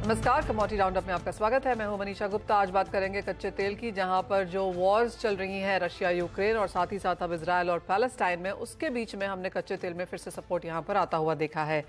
नमस्कार, commodity roundup में आपका स्वागत है। मैं हूं मनीषा गुप्ता। आज बात करेंगे कच्चे तेल की, जहां पर जो वॉर्स चल रही हैं रशिया यूक्रेन और साथ ही साथ अब इजरायल और पैलेस्टाइन में, उसके बीच में हमने कच्चे तेल में फिर से सपोर्ट यहां पर आता हुआ देखा है।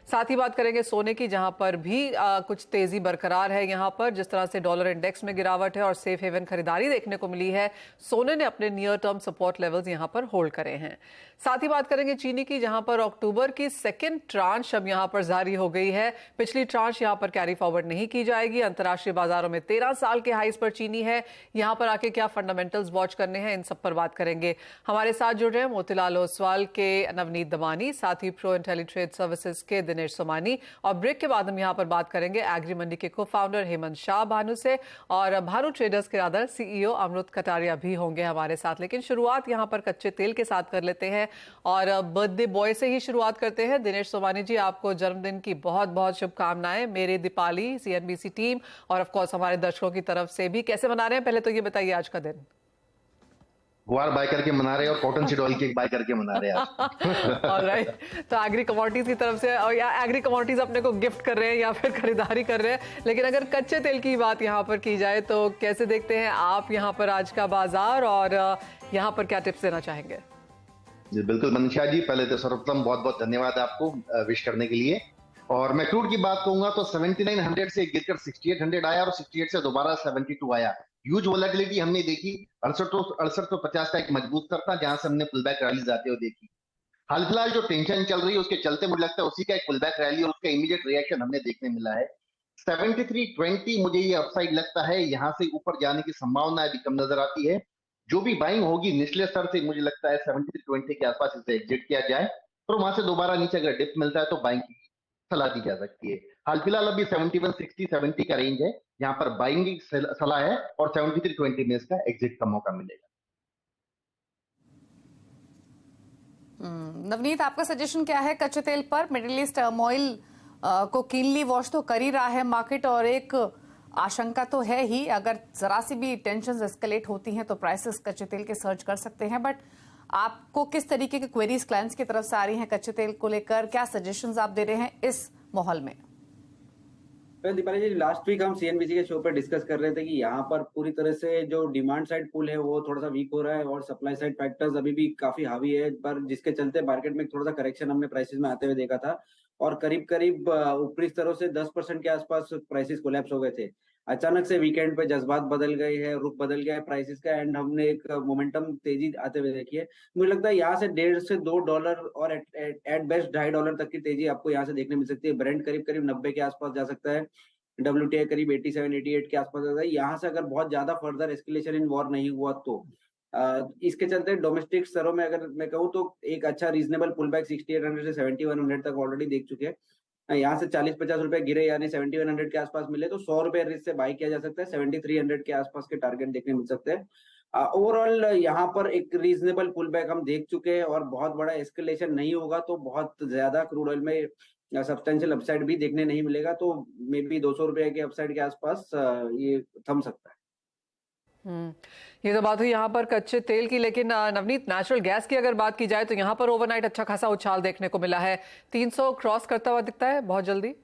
साथ ही बात करेंगे सोने की, जहां पर भी कुछ तेजी बरकरार है। यहां पर जिस तरह से डॉलर इंडेक्स में गिरावट है और सेफ हेवन खरीदारी देखने को मिली है, सोने ने अपने नियर टर्म सपोर्ट लेवल्स यहां पर होल्ड करे हैं। साथ ही बात करेंगे चीनी की, जहां पर अक्टूबर की सेकेंड ट्रांच अब यहां पर जारी हो गई है। पिछली ट्रांच यहां पर कैरी फॉरवर्ड नहीं की जाएगी। अंतर्राष्ट्रीय बाजारों में 13 साल के हाईज पर चीनी है। यहां पर आके क्या फंडामेंटल्स वॉच करने हैं, इन सब पर बात करेंगे। हमारे साथ जुड़ रहे हैं मोतीलाल ओसवाल के नवनीत दमानी, साथ ही प्रो इंटेली ट्रेड सर्विसेज के दिनेश सोमानी, और ब्रेक के बाद हम यहां पर बात करेंगे एग्री मंडी के को फाउंडर हेमंत शाह भानु से, और भानु ट्रेडर्स के रादर सीईओ अमृत कटारिया भी होंगे हमारे साथ। लेकिन शुरुआत यहां पर कच्चे तेल के साथ कर लेते हैं और बर्थडे बॉय से ही शुरुआत करते हैं। दिनेश सोमानी जी, आपको जन्मदिन की बहुत बहुत शुभकामनाएं मेरे, दीपाली, सीएनबीसी टीम और ऑफ कोर्स हमारे दर्शकों की तरफ से भी। कैसे मना रहे हैं, पहले तो ये बताइए आज का दिन। गुआर बाय करके मना रहे हैं और cotton seed oil cake bye करके मना रहे हैं। ऑलराइट, तो एग्री कमोडिटीज की तरफ से, और या एग्री कमोडिटीज अपने को गिफ्ट कर रहे हैं या फिर खरीदारी कर रहे हैं। लेकिन अगर कच्चे तेल की बात यहाँ पर की जाए तो कैसे देखते हैं आप यहाँ पर आज का बाजार, और यहाँ पर क्या टिप्स देना चाहेंगे? जी बिल्कुल मनीषा जी, पहले तो सर्वप्रथम बहुत बहुत धन्यवाद आपको विश करने के लिए। और मैं क्रूड की बात कहूंगा तो 7900 से गिरकर 6800 आया और 68 से दोबारा 72 आया। ह्यूज वोलेटिलिटी हमने देखी। 6850 का एक मजबूत स्तर था, जहां से हमने पुल बैक रैलीज आते हुए देखी। हाल फिलहाल जो टेंशन चल रही है उसके चलते मुझे लगता है उसी का एक पुल बैक रैली और उसका इमीडिएट रिएक्शन हमने देखने मिला है। 7320 मुझे ये अपसाइड लगता है, यहाँ से ऊपर जाने की संभावना अभी कम नजर आती है। जो भी बाइंग होगी निचले स्तर से मुझे लगता है 7320 के आसपास इसे एग्जिट किया जाए, और वहां से दोबारा नीचे अगर डिप मिलता है तो बाइंग की सलाह दी जा सकती है। हाल फिलहाल अभी 7160-70 का रेंज है, यहाँ पर बाइंग की सलाह है और 7320 में इसका एग्जिट का मौका मिलेगा। नवनीत, आपका सजेशन क्या है कच्चे तेल पर? मिडिल ईस्ट टर्मोइल को कीनली वॉच तो कर ही रहा है मार्केट, और एक आशंका तो है ही, अगर जरा सी भी टेंशंस एस्केलेट होती हैं तो प्राइसेस कच्चे तेल के सर्च कर सकते हैं। बट आपको किस तरीके की क्वेरीज क्लाइंट्स की तरफ से आ रही हैं कच्चे तेल को लेकर? क्या सजेशंस आप दे रहे हैं इस माहौल में? दीपाली जी, लास्ट वीक हम सीएनबीसी के शो पर डिस्कस कर रहे थे कि यहाँ पर पूरी तरह से जो डिमांड साइड पुल है वो थोड़ा सा वीक हो रहा है और सप्लाई साइड फैक्टर्स अभी भी काफी हावी है, पर जिसके चलते मार्केट में थोड़ा सा करेक्शन हमने प्राइसेस में आते हुए देखा था, और करीब करीब ऊपरी स्तरों से 10% के आसपास प्राइसेस कोलैप्स हो गए थे। अचानक से वीकेंड पे जज्बात बदल गए हैं, रुख बदल गया है प्राइसेस का, एंड हमने एक मोमेंटम तेजी आते हुए देखी है। मुझे लगता है यहाँ से $1.5 से $2 और एट बेस्ट $2.5 तक की तेजी आपको यहाँ से देखने मिल सकती है। ब्रेंट करीब करीब 90 के आसपास जा सकता है, WTI करीब 87-88 के आसपास आता है। यहाँ से अगर बहुत ज्यादा फर्दर एस्केलेशन इन वॉर नहीं हुआ तो इसके चलते डोमेस्टिक स्तरों में अगर मैं कहूँ तो एक अच्छा रीजनेबल पुल बैक 6800 से 7100 तक ऑलरेडी देख चुके हैं। यहाँ से 40-50 रुपए गिरे यानी 7100 के आसपास मिले तो 100 रुपए रिस्क से बाई किया जा सकता है। 7300 के आसपास के टारगेट देखने मिल सकते हैं। ओवरऑल यहाँ पर एक रीजनेबल पुल बैक हम देख चुके हैं, और बहुत बड़ा एस्केलेशन नहीं होगा तो बहुत ज्यादा क्रूड ऑयल में सब्सटेंशियल अपसाइड भी देखने नहीं मिलेगा, तो मे बी 200 रुपए के अपसाइड के आसपास ये थम सकता है। ये तो बात हुई यहाँ पर कच्चे तेल की। लेकिन नवनीत, नेचुरल गैस की अगर बात की जाए तो यहाँ पर ओवरनाइट अच्छा खासा उछाल देखने को मिला है। 300 क्रॉस करता हुआ दिखता है बहुत जल्दी।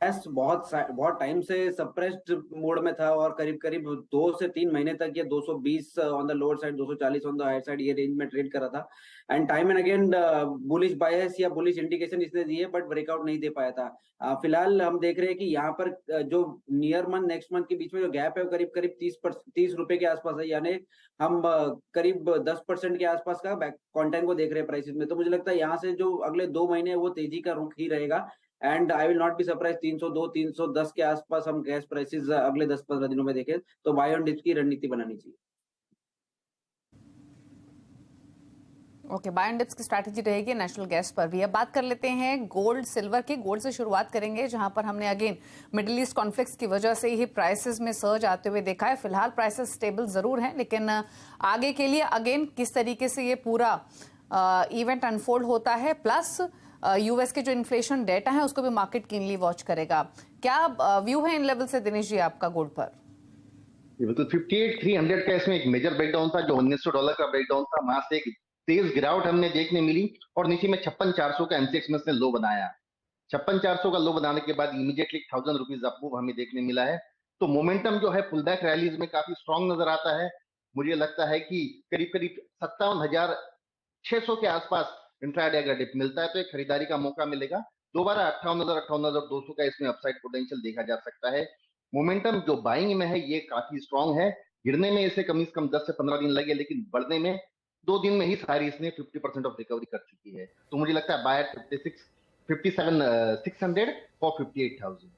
बहुत टाइम से सप्रेस्ड मोड में था, और करीब करीब 2 से 3 महीने तक ये 220 on the lower side, 240 on the higher side, ये रेंज में ट्रेड करा था। And time and again bullish bias या बुलिश इंडिकेशन इसने दिए, बट ब्रेकआउट नहीं दे पाया था। फिलहाल हम देख रहे हैं कि यहाँ पर जो नियर मंथ नेक्स्ट मंथ के बीच में जो गैप है वो करीब करीब 30 रुपए के आसपास है, यानी हम करीब 10% के आसपास का कंटेंट को देख रहे हैं प्राइसेस में। तो मुझे लगता है यहाँ से जो अगले 2 महीने वो तेजी का रुख ही रहेगा, and I will not be surprise 302-310 के आसपास हम गैस प्राइसेस अगले 10-15 दिनों में देखें, तो बाय ऑन डिप्स की रणनीति बनानी चाहिए। ओके, बाय एंड डिप्स की स्ट्रैटेजी रहेगी नेशनल गैस पर भी। अब बात कर लेते हैं गोल्ड सिल्वर की। गोल्ड से शुरुआत करेंगे, जहां पर हमने अगेन मिडिल ईस्ट कॉन्फ्लिक्ट्स की वजह से ही प्राइसेस में सर्ज आते हुए देखा है। फिलहाल प्राइसेस स्टेबल जरूर हैं, लेकिन आगे के लिए अगेन किस तरीके से ये पूरा इवेंट अनफोल्ड होता है, प्लस यूएस के जो इन्फ्लेशन डेटा है उसको भी मार्केट कीनली वॉच करेगा। क्या व्यू है इन लेवल से दिनेश जी आपका गोल्ड पर? बिल्कुल 58,300 का इसमें एक मेजर ब्रेकडाउन था, जो $1900 का ब्रेकडाउन था। वहां से एक तेज गिरावट हमने देखने मिली और नीचे में 56,400 का एमसीएक्स में लो बनाया। 56,400 का लो बनाने के बाद इमीडिएटली 1,000 रुपीज अपमूव हमें देखने मिला है। तो मोमेंटम जो है पुल बैक रैलीज में काफी स्ट्रांग नजर आता है। मुझे लगता है कि करीब करीब 57,600 के आसपास इंट्राडे अगर डिप मिलता है तो एक खरीदारी का मौका मिलेगा। दोबारा 58,200 का इसमें अपसाइड पोटेंशियल देखा जा सकता है। मोमेंटम जो बाइंग में है ये काफी स्ट्रांग है। गिरने में इसे कम से कम 10 से 15 दिन लगे, लेकिन बढ़ने में 2 दिन में ही सारी इसने 50% ऑफ रिकवरी कर चुकी है। तो मुझे लगता है बाय 57,600 फॉर 58,000।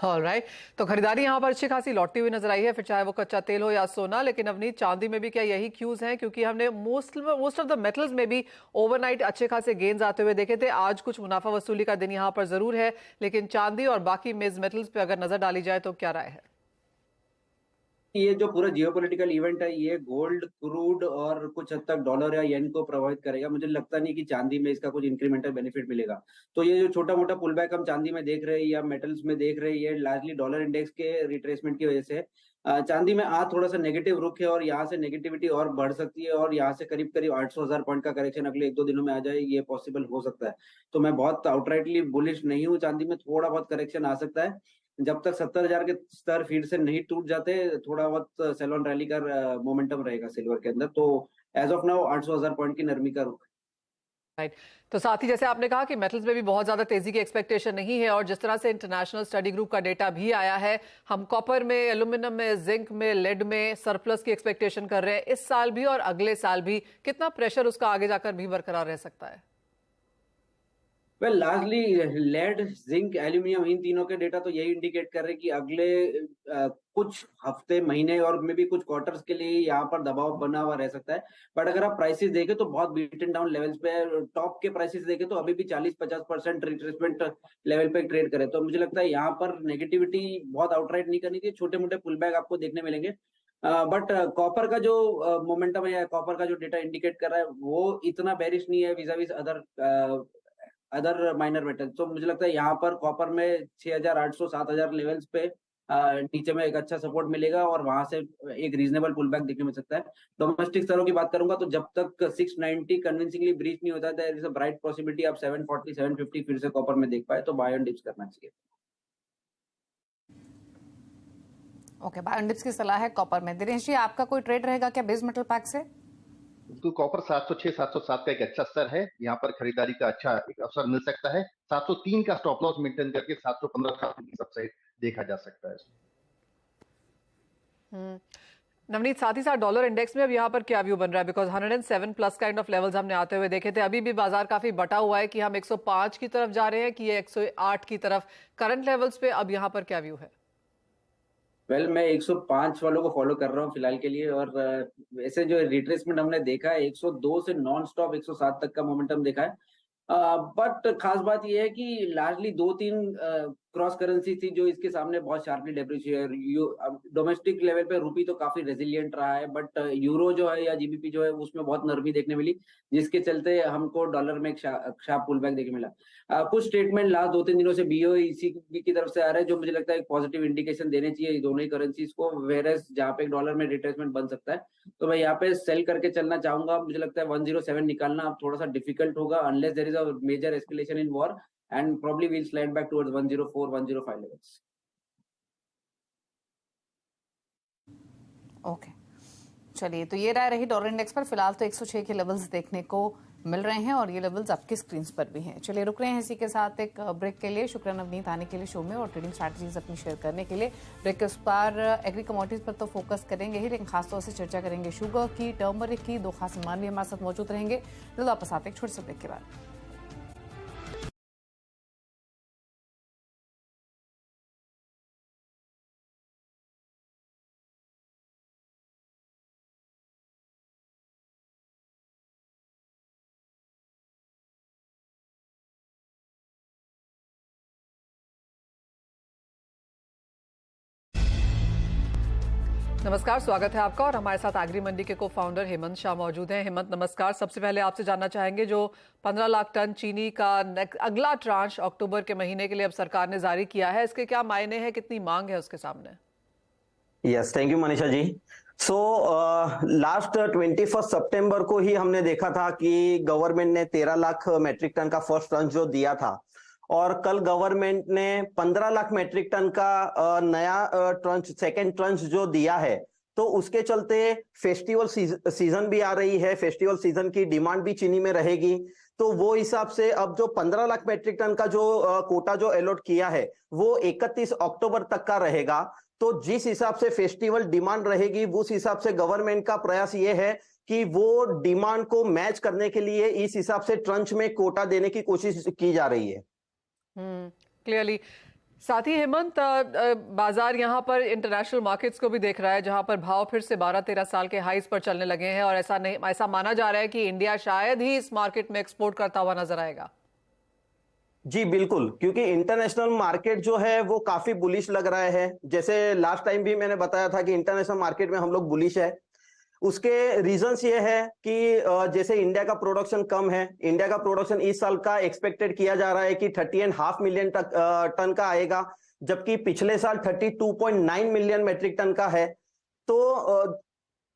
ऑलराइट, तो खरीदारी यहाँ पर अच्छी खासी लौटती हुई नजर आई है, फिर चाहे वो कच्चा तेल हो या सोना। लेकिन अवनीत, चांदी में भी क्या यही क्यूज हैं? क्योंकि हमने मोस्ट ऑफ द मेटल्स में भी ओवरनाइट अच्छे खासे गेन्स आते हुए देखे थे। आज कुछ मुनाफा वसूली का दिन यहाँ पर जरूर है, लेकिन चांदी और बाकी मेज मेटल्स पे अगर नजर डाली जाए तो क्या राय है? ये जो पूरा जियोपॉलिटिकल इवेंट है ये गोल्ड, क्रूड और कुछ हद तक डॉलर या येन को प्रभावित करेगा। मुझे लगता नहीं कि चांदी में इसका कुछ इंक्रीमेंटल बेनिफिट मिलेगा। तो ये जो छोटा मोटा पुल बैक हम चांदी में देख रहे हैं या मेटल्स में देख रहे हैं, ये लार्जली डॉलर इंडेक्स के रिट्रेसमेंट की वजह से। चांदी में आज थोड़ा सा नेगेटिव रुख है और यहाँ से नेगेटिविटी और बढ़ सकती है और यहाँ से करीब करीब 800,000 पॉइंट का करेक्शन अगले 1-2 दिनों में आ जाए, ये पॉसिबल हो सकता है। तो मैं बहुत आउटराइटली बुलिश नहीं हूँ, चांदी में थोड़ा बहुत करेक्शन आ सकता है। जब तक 70,000 के स्तर फिर से नहीं टूट जाते, थोड़ा बहुत सेल ऑन रैली का मोमेंटम रहेगा सिल्वर के अंदर। तो एज ऑफ नाउ 800,000 पॉइंट की नरमी का रुख। राइट, तो साथ ही जैसे आपने कहा कि मेटल्स में भी बहुत ज्यादा तेजी की एक्सपेक्टेशन नहीं है, और जिस तरह से इंटरनेशनल स्टडी ग्रुप का डेटा भी आया है, हम कॉपर में, एल्यूमिनियम में, जिंक में, लेड में सरप्लस की एक्सपेक्टेशन कर रहे हैं इस साल भी और अगले साल भी। कितना प्रेशर उसका आगे जाकर भी बरकरार रह सकता है? Well, largely lead, zinc, aluminium, इन तीनों के डेटा तो यही इंडिकेट कर रहे हैं कि अगले कुछ हफ्ते, महीने और मे भी कुछ क्वार्टर्स के लिए यहाँ पर दबाव बना हुआ रह सकता है। बट अगर आप प्राइसेस देखें तो बहुत बीटन डाउन लेवल्स पे, टॉप के प्राइसेस देखें तो अभी भी 40-50% रिट्रेसमेंट लेवल पे ट्रेड करे। तो मुझे लगता है यहाँ पर नेगेटिविटी बहुत आउटराइट नहीं करनी चाहिए, छोटे मोटे पुल बैक आपको देखने मिलेंगे। बट कॉपर का जो मोमेंटम है या कॉपर का जो डेटा इंडिकेट कर रहा है वो इतना बेरिश नहीं है विज़ाविज़ अदर माइनर मेटल। तो मुझे लगता है यहाँ पर कॉपर में 6,800-7,000 लेवल्स पे नीचे में एक अच्छा सपोर्ट मिलेगा और वहां से एक रीजनेबल पुल बैक देखने मिल सकता है। डोमेस्टिक स्तरों की बात करूंगा तो जब तक 690 कन्विंसिंगली ब्रीच नहीं होता है, there is a bright possibility आप 740, 750 फिर से कॉपर में देख पाए, तो बाय एंड डिप्स करना चाहिए। ओके, बाय एंड डिप्स की सलाह है कॉपर में। दिनेश जी, आपका कोई ट्रेड रहेगा क्या बेस मेटल पैक से? तो कॉपर 706-707 का एक अच्छा स्तर है, यहाँ पर खरीदारी का अच्छा एक अवसर मिल सकता है। 703 का स्टॉप लॉस मेंटेन करके 715 का सबसाइड देखा जा सकता है। नवनीत, साथ ही साथ डॉलर इंडेक्स में अब यहाँ पर क्या व्यू बन रहा है? Because 107 plus kind of levels हमने आते हुए देखे थे। अभी भी बाजार काफी बटा हुआ है कि हम 105 की तरफ जा रहे हैं कि ये 108 की तरफ। करंट लेवल्स पे अब यहाँ पर क्या व्यू है? वेल, मैं 105 वालों को फॉलो कर रहा हूँ फिलहाल के लिए। और वैसे जो रिट्रेसमेंट हमने देखा है 102 से नॉन स्टॉप 107 तक का मोमेंटम देखा है। बट खास बात यह है कि लार्जली 2-3 क्रॉस करेंसी थी जो इसके सामने बहुत शार्पली डेप्रिशिएट। डोमेस्टिक लेवल पे रुपी तो काफी रेजिलिएंट रहा है, बट यूरो जो है या जीबीपी जो है उसमें बहुत नरमी देखने मिली, जिसके चलते हमको डॉलर में एक शार्प पुल बैक देखने मिला। कुछ स्टेटमेंट लास्ट 2-3 दिनों से बीओई ईसीबी की तरफ से आ रहे हैं जो मुझे लगता है एक पॉजिटिव इंडिकेशन देने चाहिए दोनों ही करेंसीज को, वेरेस जहाँ पे डॉलर में रिट्रेसमेंट बन सकता है। तो मैं यहाँ पे सेल करके चलना चाहूंगा। मुझे लगता है 107 निकालना अब थोड़ा सा डिफिकल्ट होगा unless there is a major escalation in war, and probably we'll slide back towards 104-105 levels. Okay, चलिए, तो ये राय रही डॉलर इंडेक्स पर। फिलहाल तो 106 के लेवल्स देखने को मिल रहे हैं और ये लेवल्स आपकी स्क्रीन पर भी हैं। चलिए, रुक रहे हैं इसी के साथ एक ब्रेक के लिए। शुक्रिया नवनीत आने के लिए शो में और ट्रेडिंग स्ट्रैटेजीज अपनी शेयर करने के लिए। ब्रेक के उस पार एग्री कमोडिटीज पर तो फोकस करेंगे ही, लेकिन खासतौर से चर्चा करेंगे शुगर की, टर्मरिक की। दो खास मेहमान भी हमारे साथ मौजूद रहेंगे। जल्द वापस आते हैं एक छोटे से ब्रेक के बाद। नमस्कार, स्वागत है आपका। और हमारे साथ एग्री मंडी के को फाउंडर हेमंत शाह मौजूद हैं। हेमंत, नमस्कार। सबसे पहले आपसे जानना चाहेंगे, जो 15 लाख टन चीनी का अगला ट्रांच अक्टूबर के महीने के लिए अब सरकार ने जारी किया है, इसके क्या मायने हैं, कितनी मांग है उसके सामने? Yes, thank you Manisha ji. So last 21 सितंबर को ही हमने देखा था कि गवर्नमेंट ने 13 लाख मेट्रिक टन का फर्स्ट ट्रांच जो दिया था, और कल गवर्नमेंट ने 15 लाख मेट्रिक टन का नया ट्रंच सेकेंड ट्रंच जो दिया है, तो उसके चलते फेस्टिवल सीजन भी आ रही है, फेस्टिवल सीजन की डिमांड भी चीनी में रहेगी। तो वो हिसाब से अब जो 15 लाख मेट्रिक टन का जो कोटा जो अलॉट किया है वो 31 अक्टूबर तक का रहेगा। तो जिस हिसाब से फेस्टिवल डिमांड रहेगी उस हिसाब से गवर्नमेंट का प्रयास ये है कि वो डिमांड को मैच करने के लिए इस हिसाब से ट्रंच में कोटा देने की कोशिश की जा रही है। क्लियरली। साथ ही हेमंत, बाजार यहाँ पर इंटरनेशनल मार्केट्स को भी देख रहा है, जहां पर भाव फिर से 12-13 साल के हाईज पर चलने लगे हैं और ऐसा माना जा रहा है कि इंडिया शायद ही इस मार्केट में एक्सपोर्ट करता हुआ नजर आएगा। जी बिल्कुल, क्योंकि इंटरनेशनल मार्केट जो है वो काफी बुलिश लग रहा है। जैसे लास्ट टाइम भी मैंने बताया था कि इंटरनेशनल मार्केट में हम लोग बुलिश है। उसके रीजंस ये है कि जैसे इंडिया का प्रोडक्शन कम है, इंडिया का प्रोडक्शन इस साल का एक्सपेक्टेड किया जा रहा है कि 30.5 मिलियन टन का आएगा, जबकि पिछले साल 32.9 मिलियन मेट्रिक टन का है। तो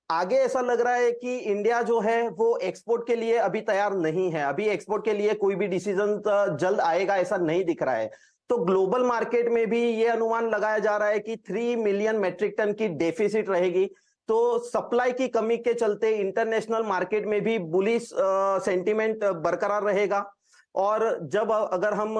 आगे ऐसा लग रहा है कि इंडिया जो है वो एक्सपोर्ट के लिए अभी तैयार नहीं है, अभी एक्सपोर्ट के लिए कोई भी डिसीजन जल्द आएगा ऐसा नहीं दिख रहा है। तो ग्लोबल मार्केट में भी ये अनुमान लगाया जा रहा है कि 3 मिलियन मेट्रिक टन की डेफिसिट रहेगी। तो सप्लाई की कमी के चलते इंटरनेशनल मार्केट में भी बुलिश सेंटीमेंट बरकरार रहेगा। और जब अगर हम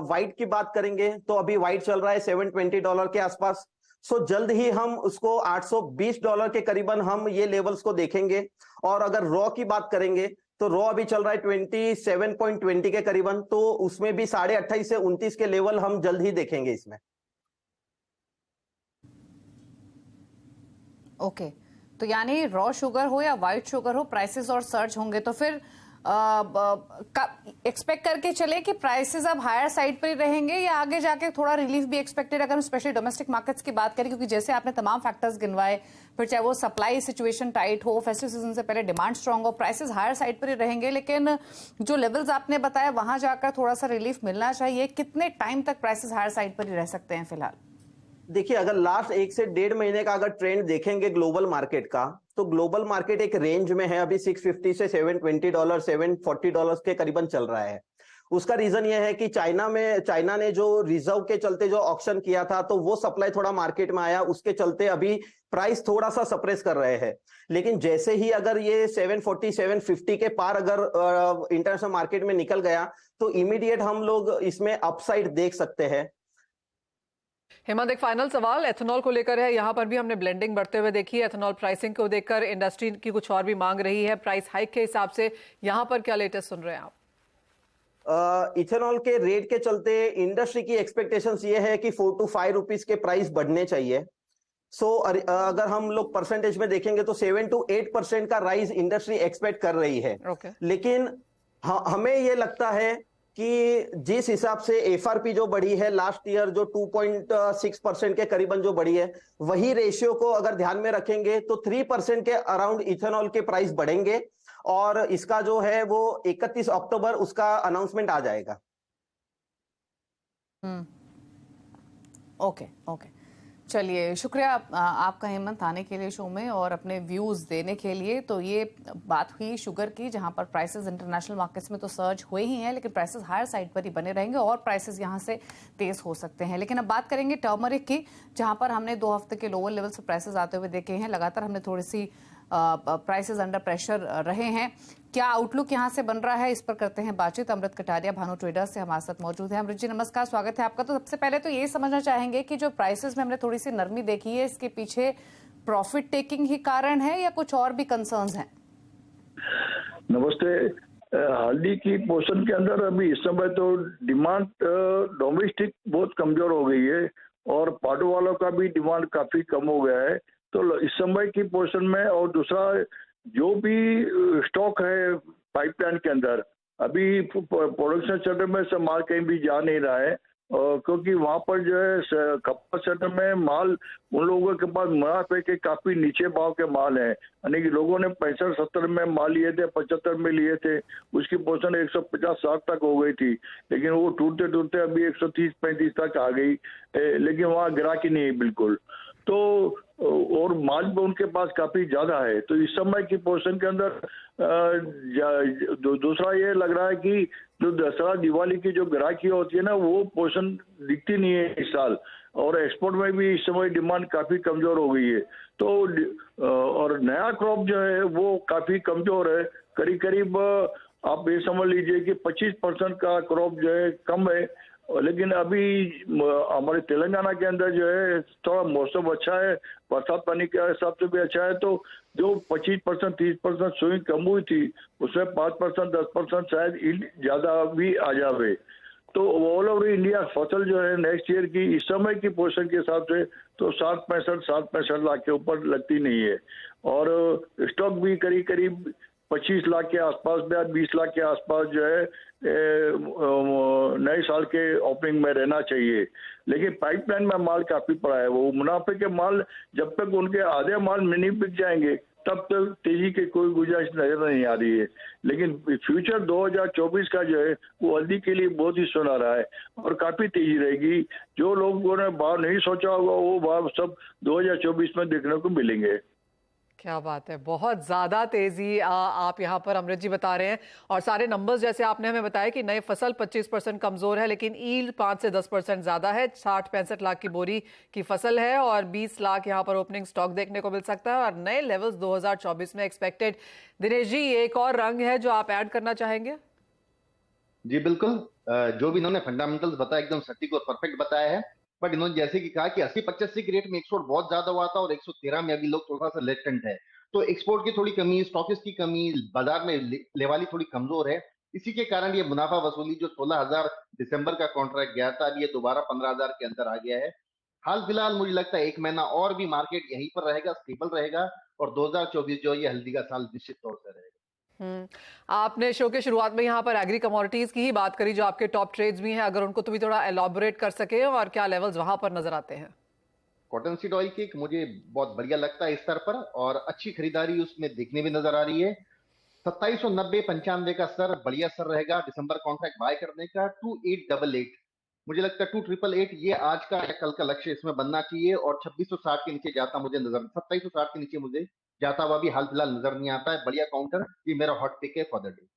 व्हाइट की बात करेंगे तो अभी व्हाइट चल रहा है $720 के आसपास। सो जल्द ही हम उसको $820 के करीबन हम ये लेवल्स को देखेंगे। और अगर रॉ की बात करेंगे तो रॉ अभी चल रहा है 27.20 के करीबन, तो उसमें भी 28.5 से 29 के लेवल हम जल्द ही देखेंगे इसमें। ओके, तो यानी रॉ शुगर हो या व्हाइट शुगर हो, प्राइसेस और सर्ज होंगे। तो फिर एक्सपेक्ट करके चले कि प्राइसेस अब हायर साइड पर ही रहेंगे या आगे जाके थोड़ा रिलीफ भी एक्सपेक्टेड, अगर हम स्पेशली डोमेस्टिक मार्केट्स की बात करें, क्योंकि जैसे आपने तमाम फैक्टर्स गिनवाए, फिर चाहे वो सप्लाई सिचुएशन टाइट हो, फेस्टिव सीजन से पहले डिमांड स्ट्रांग हो, प्राइसेस हायर साइड पर ही रहेंगे, लेकिन जो लेवल्स आपने बताया वहां जाकर थोड़ा सा रिलीफ मिलना चाहिए। कितने टाइम तक प्राइसेस हायर साइड पर ही रह सकते हैं फिलहाल? देखिए, अगर लास्ट 1 से 1.5 महीने का अगर ट्रेंड देखेंगे ग्लोबल मार्केट का, तो ग्लोबल मार्केट एक रेंज में है, अभी 650 से $720 $740 के करीबन चल रहा है। उसका रीजन ये है कि चाइना ने जो रिजर्व के चलते जो ऑक्शन किया था, तो वो सप्लाई थोड़ा मार्केट में आया, उसके चलते अभी प्राइस थोड़ा सा सप्रेस कर रहे हैं। लेकिन जैसे ही अगर ये 740 750 के पार अगर इंटरनेशनल मार्केट में निकल गया तो इमीडिएट हम लोग इसमें अपसाइड देख सकते हैं। हेमंत, एक फाइनल सवाल एथेनॉल को लेकर है। यहाँ पर भी हमने ब्लेंडिंग बढ़ते हुए देखी है। एथेनॉल प्राइसिंग को देखकर इंडस्ट्री की कुछ और भी मांग रही है प्राइस हाइक के हिसाब से। यहाँ पर क्या लेटेस्ट सुन रहे हैं आप? इथेनॉल के रेट के चलते इंडस्ट्री की एक्सपेक्टेशंस ये है कि 4 to 5 रुपीस के प्राइस बढ़ने चाहिए। सो अगर हम लोग परसेंटेज में देखेंगे तो 7 to 8% का राइज इंडस्ट्री एक्सपेक्ट कर रही है। लेकिन हमें ये लगता है कि जिस हिसाब से एफआरपी जो बढ़ी है लास्ट ईयर, जो 2.6% के करीबन जो बढ़ी है, वही रेशियो को अगर ध्यान में रखेंगे तो 3% के अराउंड इथेनॉल के प्राइस बढ़ेंगे और इसका जो है वो 31 अक्टूबर उसका अनाउंसमेंट आ जाएगा। ओके, चलिए, शुक्रिया आपका हेमंत आने के लिए शो में और अपने व्यूज देने के लिए। तो ये बात हुई शुगर की, जहां पर प्राइसेस इंटरनेशनल मार्केट्स में तो सर्ज हुए ही हैं, लेकिन प्राइसेस हायर साइड पर ही बने रहेंगे और प्राइसेस यहां से तेज हो सकते हैं। लेकिन अब बात करेंगे टर्मरिक की, जहां पर हमने 2 हफ्ते के लोअर लेवल से प्राइसेस आते हुए देखे हैं। लगातार हमने थोड़ी सी प्राइसेस अंडर प्रेशर रहे हैं। क्या आउटलुक यहां से बन रहा है, इस पर करते हैं बातचीत। अमृत कटारिया भानु ट्रेडर्स से हमारे साथ मौजूद है। अमृत जी नमस्कार, स्वागत है आपका। तो सबसे पहले तो ये समझना चाहेंगे कि जो प्राइसेस में हमने थोड़ी सी नरमी देखी है, इसके पीछे प्रॉफिट टेकिंग ही कारण है या कुछ और भी कंसर्न्स हैं? नमस्ते। हल्दी की पोर्शन के अंदर अभी इस समय तो डिमांड डोमेस्टिक बहुत कमजोर हो गई है और पाडो वालों का भी डिमांड काफी कम हो गया है। तो इस समय की पोर्शन में, और दूसरा जो भी स्टॉक है पाइपलाइन के अंदर, अभी प्रोडक्शन सेंटर में से माल कहीं भी जा नहीं रहा है, क्योंकि वहां पर जो है कपड़ा सेंटर में माल उन लोगों के पास मुनाफे के काफी नीचे भाव के माल है। यानी कि लोगों ने 65-70 में माल लिए थे, 75 में लिए थे, उसकी पोर्शन 150-60 तक हो गई थी, लेकिन वो टूटते टूटते अभी 130-35 तक आ गई। लेकिन वहाँ गिराकी नहीं है बिल्कुल। तो और माल भी उनके पास काफी ज्यादा है। तो इस समय की पोर्शन के अंदर दूसरा ये लग रहा है कि जो दसरा दिवाली की जो ग्राहकी होती है ना, वो पोर्शन दिखती नहीं है इस साल। और एक्सपोर्ट में भी इस समय डिमांड काफी कमजोर हो गई है। तो और नया क्रॉप जो है वो काफी कमजोर है। करीब करीब आप ये समझ लीजिए कि 25% का क्रॉप जो है कम है। लेकिन अभी हमारे तेलंगाना के अंदर जो है थोड़ा मौसम अच्छा है, बरसात पानी के हिसाब से भी अच्छा है। तो जो 25% 30% स्विंग कम हुई थी, उसमें 5% 10% शायद ज्यादा भी आ जावे। तो ऑल ओवर इंडिया फसल जो है नेक्स्ट ईयर की इस समय की पोजीशन के हिसाब से तो 60-65 लाख के ऊपर लगती नहीं है। और स्टॉक भी करीब करीब 25 लाख के आसपास या 20 लाख के आसपास जो है नए साल के ओपनिंग में रहना चाहिए। लेकिन पाइपलाइन में माल काफी पड़ा है। वो मुनाफे के माल जब तक उनके आधे माल नहीं बिक जाएंगे तब तक तेजी की कोई गुंजाइश नजर नहीं आ रही है। लेकिन फ्यूचर 2024 का जो है वो हल्दी के लिए बहुत ही सुनहरा है और काफी तेजी रहेगी। जो लोगों ने भाव नहीं सोचा होगा वो भाव सब 2024 में देखने को मिलेंगे। क्या बात है, बहुत ज्यादा तेजी आप यहाँ पर अमृत जी बता रहे हैं। और सारे नंबर्स जैसे आपने हमें बताया कि नई फसल 25% कमजोर है, लेकिन ईल्ड 5 से 10% ज्यादा है। 60-65 लाख की बोरी की फसल है और 20 लाख यहाँ पर ओपनिंग स्टॉक देखने को मिल सकता है और नए लेवल्स 2024 में एक्सपेक्टेड। दिनेश जी, एक और रंग है जो आप ऐड करना चाहेंगे? जी बिल्कुल, जो भी इन्होंने फंडामेंटल्स बताया एकदम सटीक और परफेक्ट बताया है। बट इन्होंने जैसे कि कहा कि 80-85 की रेट में एक्सपोर्ट बहुत ज्यादा हुआ था और 113 में अभी लोग थोड़ा सा लेटेंट है। तो एक्सपोर्ट की थोड़ी कमी, स्टॉकिस की कमी, बाजार में लेवाली थोड़ी कमजोर है। इसी के कारण ये मुनाफा वसूली जो 16,000 दिसंबर का कॉन्ट्रैक्ट गया था, अब ये दोबारा 15,000 के अंदर आ गया है। हाल फिलहाल मुझे लगता है 1 महीना और भी मार्केट यहीं पर रहेगा, स्टेबल रहेगा और 2024 जो ये हल्दी का साल निश्चित तौर से रहेगा। आपने शो के शुरुआत में यहाँ पर एग्री कमोडिटीज की ही बात करी, जो आपके टॉप ट्रेड्स भी हैं, अगर उनको तो भी थोड़ा एलॉबरेट कर सके और क्या लेवल्स वहां पर नजर आते हैं? कॉटन सीड ऑयल केक मुझे बहुत बढ़िया लगता है इस स्तर पर और अच्छी खरीदारी उसमें देखने में नजर आ रही है। 2790-95 का स्तर बढ़िया स्तर रहेगा दिसंबर कॉन्ट्रैक्ट बाय करने का। 2888 मुझे लगता है 2888 ये आज का या कल का लक्ष्य इसमें बनना चाहिए और 2660 के नीचे जाता मुझे नजर 2760 के नीचे मुझे जाता हुआ भी हाल फिलहाल नजर नहीं आता है। बढ़िया काउंटर, ये मेरा हॉट पिक है for the day.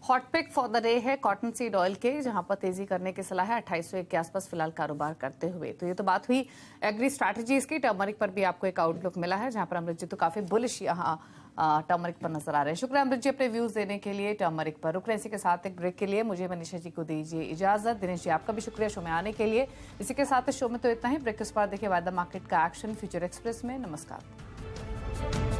Hot pick for the day है कॉटन सीड ऑयल के, जहां पर तेजी करने की सलाह है 2801 के आसपास फिलहाल कारोबार करते हुए। तो ये तो बात हुई एग्री स्ट्रैटेजीज की। टर्मरिक पर भी आपको एक आउटलुक मिला है, जहां पर अमृत जी तो काफी बुलिश यहाँ टर्मरिक पर नजर आ रहे हैं। शुक्रिया अमृत जी अपने व्यूज देने के लिए टर्मरिक पर। रुक रहे इसी के साथ एक ब्रेक के लिए। मुझे मनीषा जी को दीजिए इजाजत। दिनेश जी आपका भी शुक्रिया शो में आने के लिए। इसी के साथ शो में तो इतना ही। ब्रेक के बाद देखिए वायदा मार्केट का एक्शन फ्यूचर एक्सप्रेस में। नमस्कार।